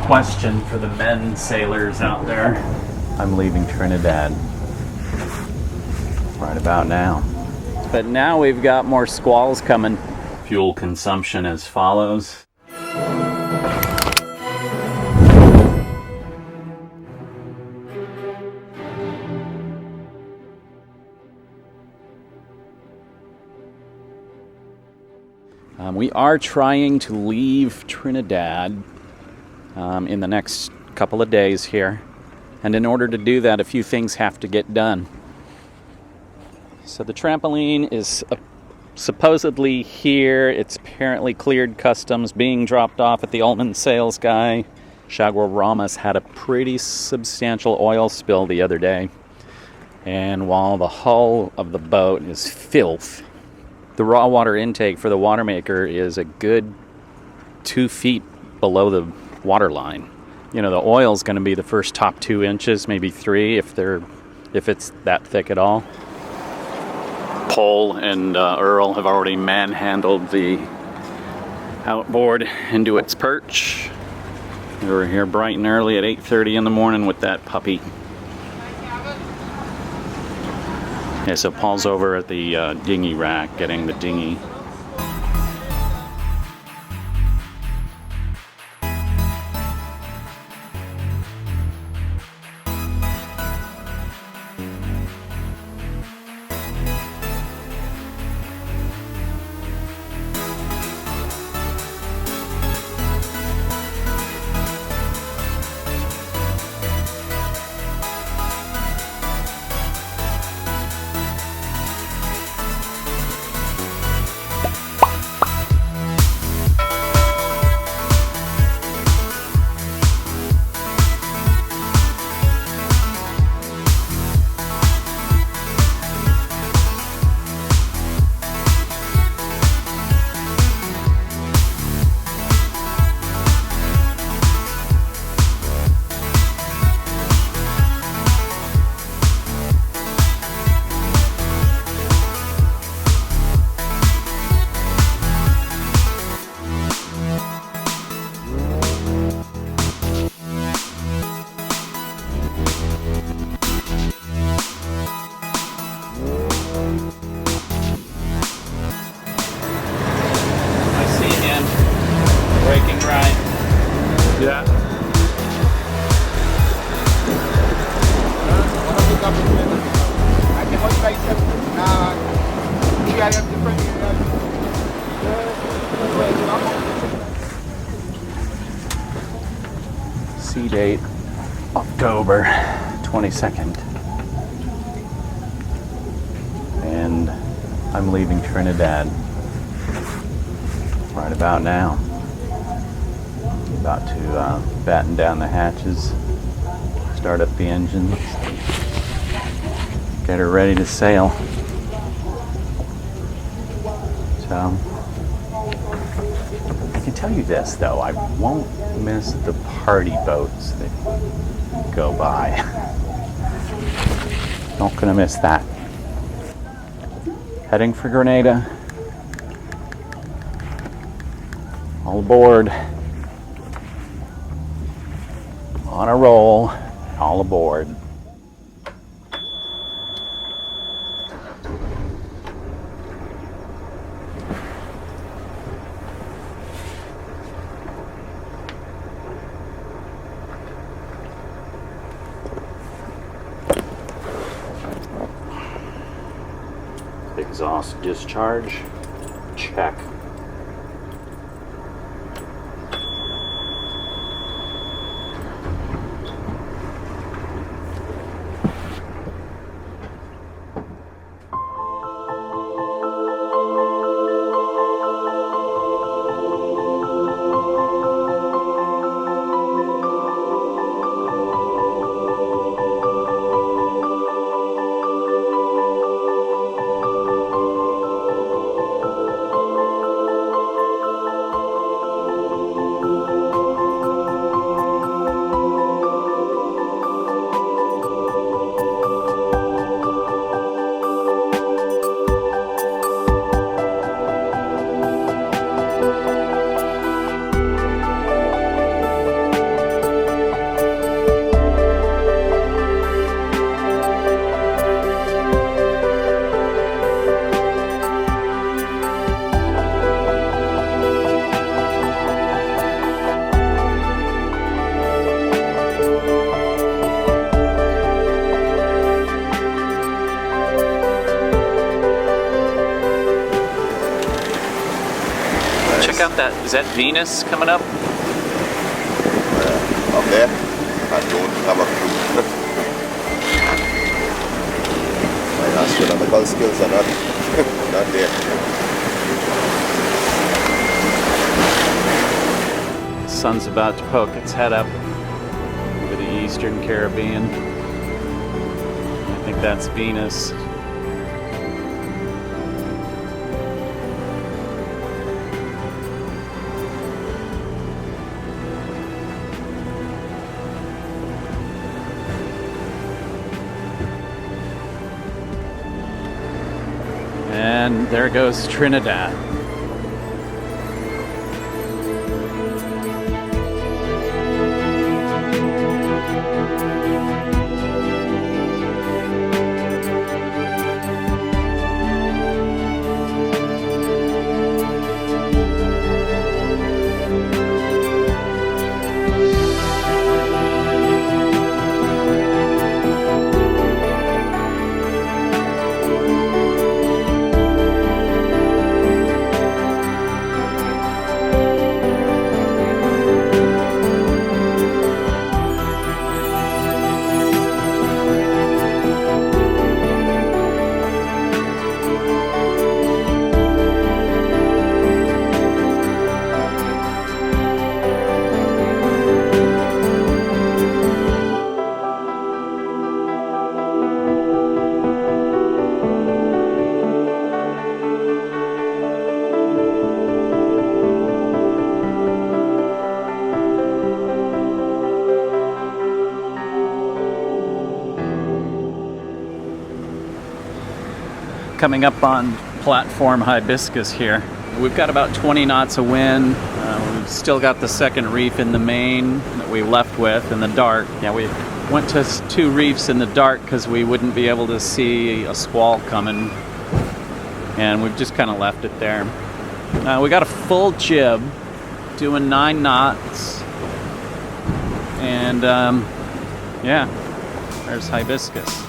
question for the men sailors out there. I'm leaving Trinidad right about now. But now we've got more squalls coming. Fuel consumption as follows. We are trying to leave Trinidad in the next couple of days here. And in order to do that, a few things have to get done. So the trampoline is supposedly here. It's apparently cleared customs, being dropped off at the Altman Sales Guy. Shagwell Ramos had a pretty substantial oil spill the other day. And while the hull of the boat is filth, the raw water intake for the water maker is a good 2 feet below the water line. You know, the oil's going to be the first top 2 inches, maybe 3 if it's that thick at all. Paul and Earl have already manhandled the outboard into its perch. We were here bright and early at 8:30 in the morning with that puppy. Yeah, so Paul's over at the dinghy rack getting the dinghy. Yeah. Sea date October 22nd. And I'm leaving Trinidad right about now. About to batten down the hatches, start up the engines, get her ready to sail. So, I can tell you this though, I won't miss the party boats that go by. Not gonna miss that. Heading for Grenada. All aboard. On a roll, all aboard. Exhaust discharge, check. out that, is that Venus coming up? Up there? I don't have a clue. My astronomical skills are not there. The sun's about to poke its head up over the Eastern Caribbean. I think that's Venus. And there goes Trinidad. Coming up on platform Hibiscus here. We've got about 20 knots of wind. We've still got the second reef in the main that we left with in the dark. Yeah, we went to 2 reefs in the dark because we wouldn't be able to see a squall coming. And we've just kind of left it there. We got a full jib doing 9 knots. And yeah, there's Hibiscus.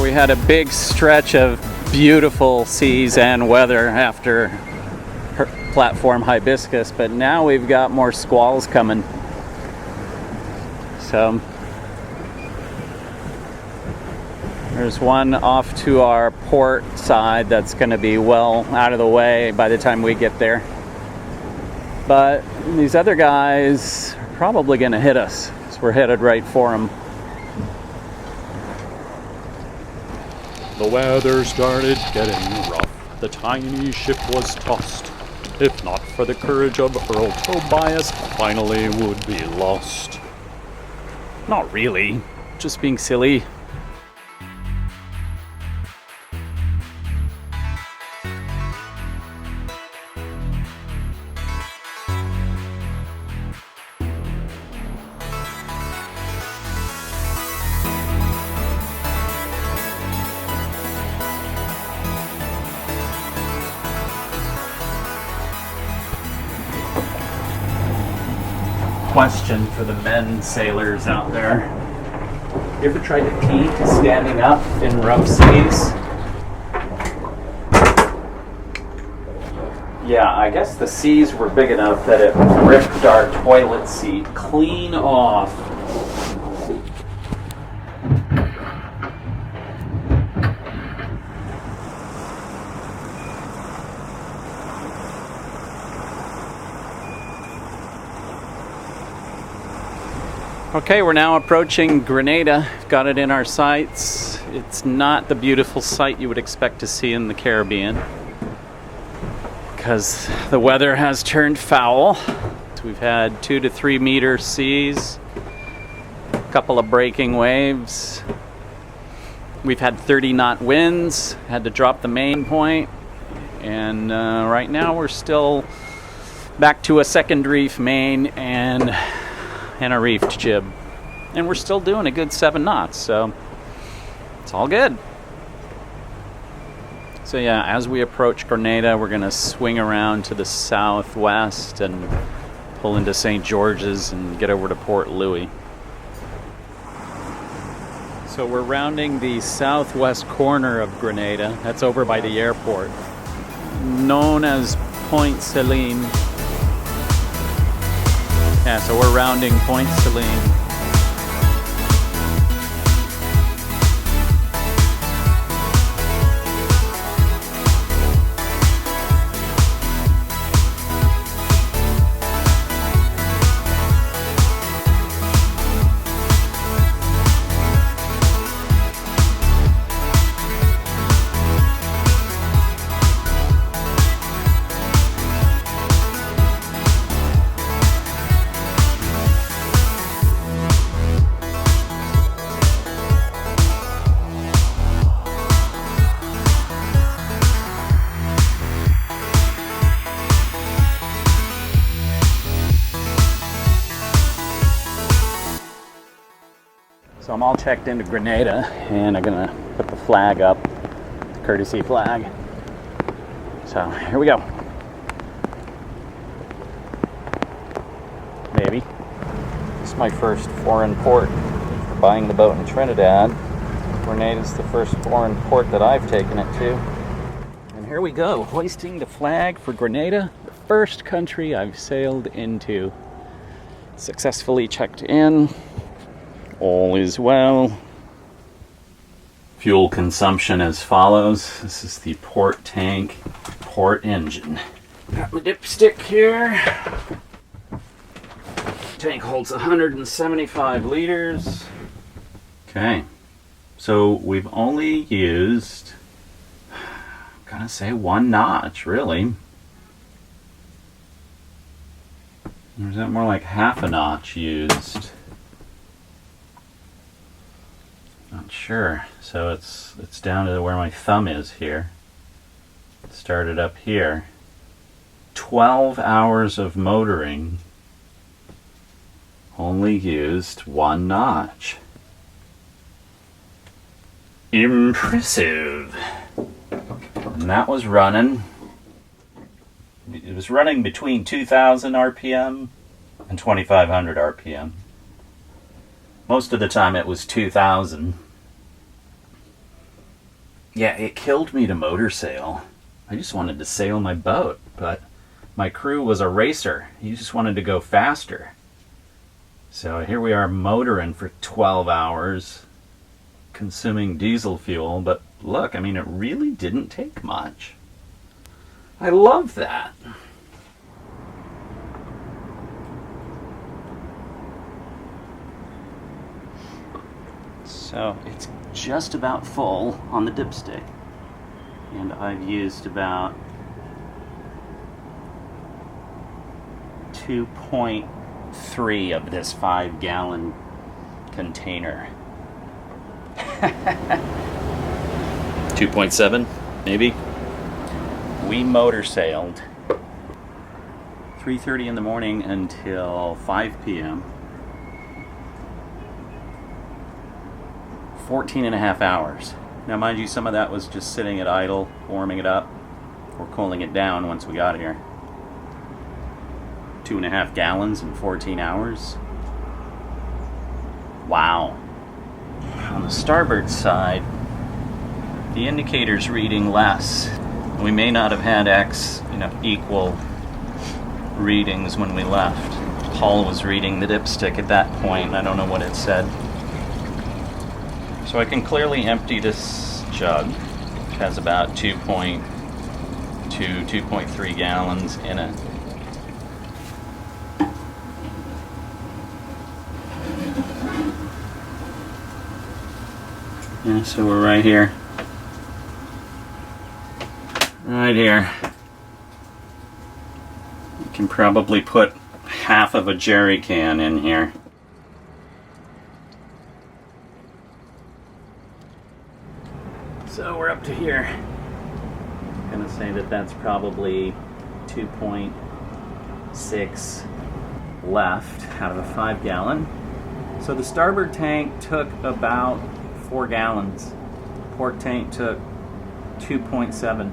We had a big stretch of beautiful seas and weather after platform Hibiscus, but now we've got more squalls coming. So there's one off to our port side that's going to be well out of the way by the time we get there. But these other guys are probably going to hit us, so we're headed right for them. The weather started getting rough. The tiny ship was tossed. If not for the courage of Earl Tobias, finally would be lost. Not really, just being silly. question for the men sailors out there. You ever tried to pee standing up in rough seas? Yeah, I guess the seas were big enough that it ripped our toilet seat clean off. Okay, we're now approaching Grenada. Got it in our sights. It's not the beautiful sight you would expect to see in the Caribbean, because the weather has turned foul. We've had 2 to 3 meter seas, a couple of breaking waves. We've had 30 knot winds, had to drop the main point, and right now we're still back to a second reef main and a reefed jib. And we're still doing a good 7 knots, so it's all good. So yeah, as we approach Grenada, we're gonna swing around to the southwest and pull into St. George's and get over to Port Louis. So we're rounding the southwest corner of Grenada. That's over by the airport, known as Point Celine. Yeah, so we're rounding Point Celine. So I'm all checked into Grenada, and I'm gonna put the flag up, the courtesy flag. So here we go. Maybe. This is my first foreign port for buying the boat in Trinidad. Grenada's the first foreign port that I've taken it to. And here we go, hoisting the flag for Grenada, the first country I've sailed into. Successfully checked in. All is well. Fuel consumption as follows. This is the port tank, port engine. Got my dipstick here. Tank holds 175 liters. Okay, so we've only used, I'm gonna say 1 notch, really. Or is that more like half a notch used? Not sure. So it's down to where my thumb is here. It started up here. 12 hours of motoring. Only used 1 notch. Impressive. And that was running. It was running between 2,000 RPM and 2,500 RPM. Most of the time it was 2,000. Yeah, it killed me to motor sail. I just wanted to sail my boat, but my crew was a racer. He just wanted to go faster. So here we are motoring for 12 hours, consuming diesel fuel, but look, I mean, it really didn't take much. I love that. So it's just about full on the dipstick, and I've used about 2.3 of this 5-gallon container. 2.7 maybe. We motor sailed 3:30 in the morning until 5 p.m. 14 and a half hours. Now mind you, some of that was just sitting at idle, warming it up, or cooling it down once we got here. 2.5 gallons in 14 hours. Wow. On the starboard side, the indicator's reading less. We may not have had equal readings when we left. Paul was reading the dipstick at that point. I don't know what it said. So I can clearly empty this jug, which has about 2.2, 2.3 gallons in it. Yeah, so we're right here. Right here. You can probably put half of a jerry can in here. So we're up to here. I'm gonna say that that's probably 2.6 left out of a 5 gallon. So the starboard tank took about 4 gallons. Port tank took 2.7.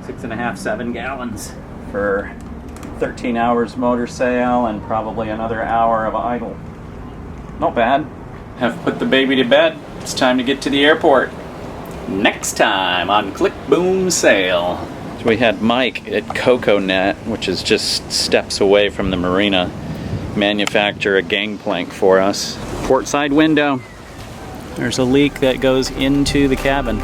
6.5, 7 gallons for 13 hours motor sail and probably another hour of idle. Not bad. Have put the baby to bed. It's time to get to the airport. Next time on Click Boom Sail. So we had Mike at CocoNet, which is just steps away from the marina, manufacture a gangplank for us. Port side window. There's a leak that goes into the cabin.